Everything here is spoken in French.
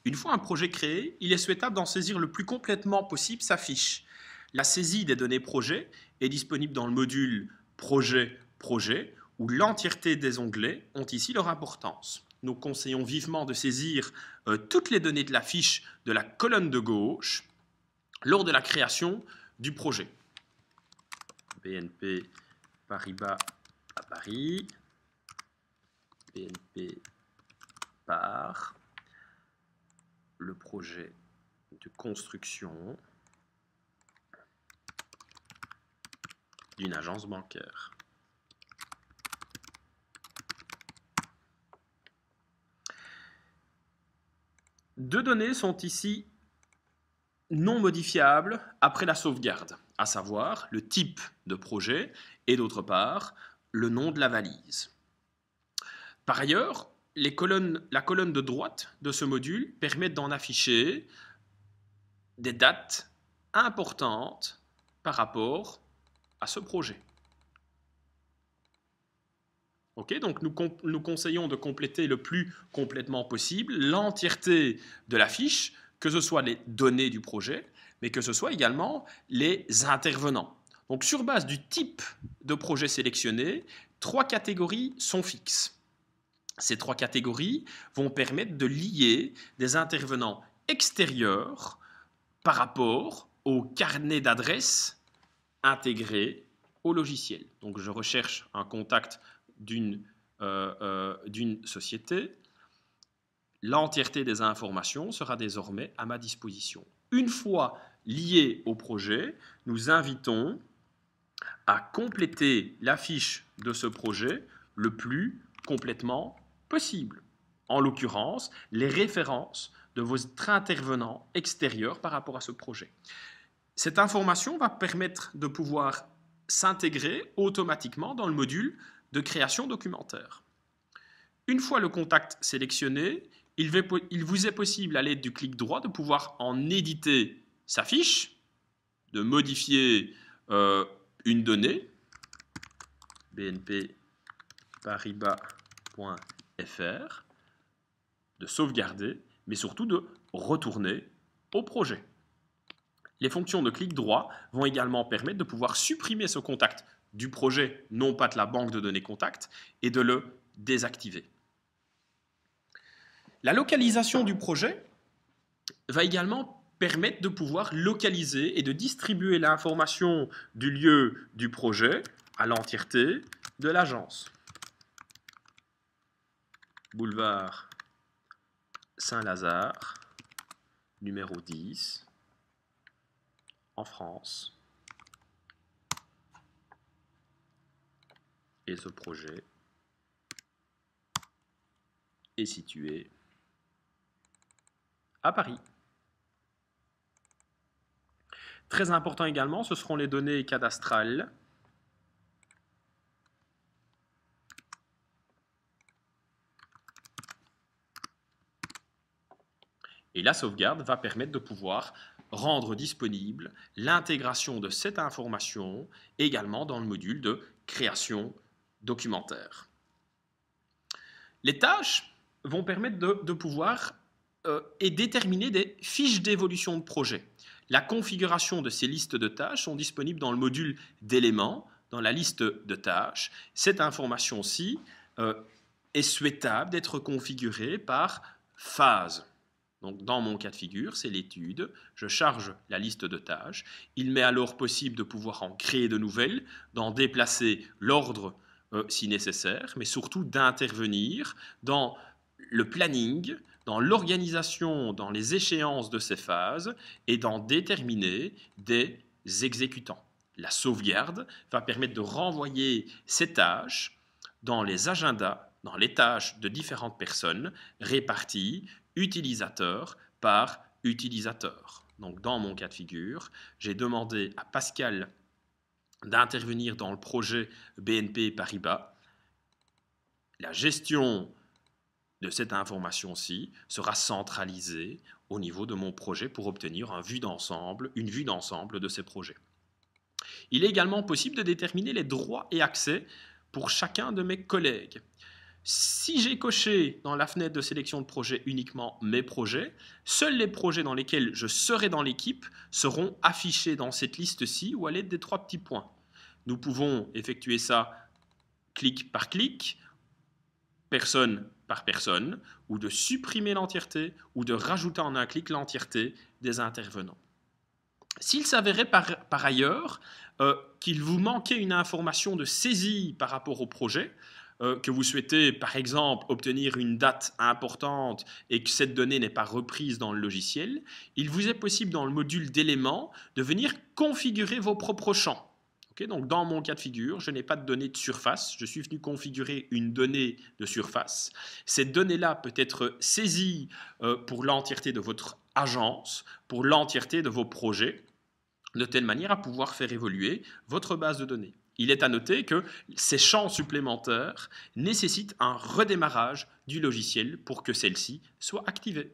Une fois un projet créé, il est souhaitable d'en saisir le plus complètement possible sa fiche. La saisie des données projet est disponible dans le module Projet, où l'entièreté des onglets ont ici leur importance. Nous conseillons vivement de saisir toutes les données de la fiche de la colonne de gauche lors de la création du projet. BNP Paribas à Paris, BNP par le projet de construction d'une agence bancaire. Deux données sont ici non modifiables après la sauvegarde, à savoir le type de projet et d'autre part le nom de la valise. Par ailleurs, la colonne de droite de ce module permet d'en afficher des dates importantes par rapport à ce projet. Okay, donc nous conseillons de compléter le plus complètement possible l'entièreté de la fiche, que ce soit les données du projet, mais que ce soit également les intervenants. Donc sur base du type de projet sélectionné, 3 catégories sont fixes. Ces 3 catégories vont permettre de lier des intervenants extérieurs par rapport au carnet d'adresses intégré au logiciel. Donc je recherche un contact d'une société. L'entièreté des informations sera désormais à ma disposition. Une fois lié au projet, nous invitons à compléter la fiche de ce projet le plus complètement possible. En l'occurrence, les références de votre intervenant extérieur par rapport à ce projet. Cette information va permettre de pouvoir s'intégrer automatiquement dans le module de création documentaire. Une fois le contact sélectionné, il vous est possible à l'aide du clic droit de pouvoir en éditer sa fiche, de modifier une donnée, bnp paribas.fr, de sauvegarder, mais surtout de retourner au projet. Les fonctions de clic droit vont également permettre de pouvoir supprimer ce contact du projet, non pas de la banque de données contact, et de le désactiver. La localisation du projet va également permettre de pouvoir localiser et de distribuer l'information du lieu du projet à l'entièreté de l'agence. Boulevard Saint-Lazare, numéro 10, en France. Et ce projet est situé à Paris. Très important également, ce seront les données cadastrales. Et la sauvegarde va permettre de pouvoir rendre disponible l'intégration de cette information également dans le module de création documentaire. Les tâches vont permettre de pouvoir déterminer des fiches d'évolution de projet. La configuration de ces listes de tâches sont disponibles dans le module d'éléments, dans la liste de tâches. Cette information-ci est souhaitable d'être configurée par phase. Donc, dans mon cas de figure, c'est l'étude. Je charge la liste de tâches. Il m'est alors possible de pouvoir en créer de nouvelles, d'en déplacer l'ordre si nécessaire, mais surtout d'intervenir dans le planning, dans l'organisation, dans les échéances de ces phases et d'en déterminer des exécutants. La sauvegarde va permettre de renvoyer ces tâches dans les agendas, dans les tâches de différentes personnes réparties utilisateur par utilisateur. Donc, dans mon cas de figure, j'ai demandé à Pascal d'intervenir dans le projet BNP Paribas. La gestion de cette information-ci sera centralisée au niveau de mon projet pour obtenir une vue d'ensemble de ces projets. Il est également possible de déterminer les droits et accès pour chacun de mes collègues. Si j'ai coché dans la fenêtre de sélection de projet uniquement mes projets, seuls les projets dans lesquels je serai dans l'équipe seront affichés dans cette liste-ci ou à l'aide des 3 petits points. Nous pouvons effectuer ça clic par clic, personne par personne, ou de supprimer l'entièreté, ou de rajouter en un clic l'entièreté des intervenants. S'il s'avérait par ailleurs qu'il vous manquait une information de saisie par rapport au projet, que vous souhaitez par exemple obtenir une date importante et que cette donnée n'est pas reprise dans le logiciel, il vous est possible dans le module d'éléments de venir configurer vos propres champs. Okay, donc dans mon cas de figure, je n'ai pas de données de surface, je suis venu configurer une donnée de surface. Cette donnée-là peut être saisie pour l'entièreté de votre agence, pour l'entièreté de vos projets, de telle manière à pouvoir faire évoluer votre base de données. Il est à noter que ces champs supplémentaires nécessitent un redémarrage du logiciel pour que celle-ci soit activée.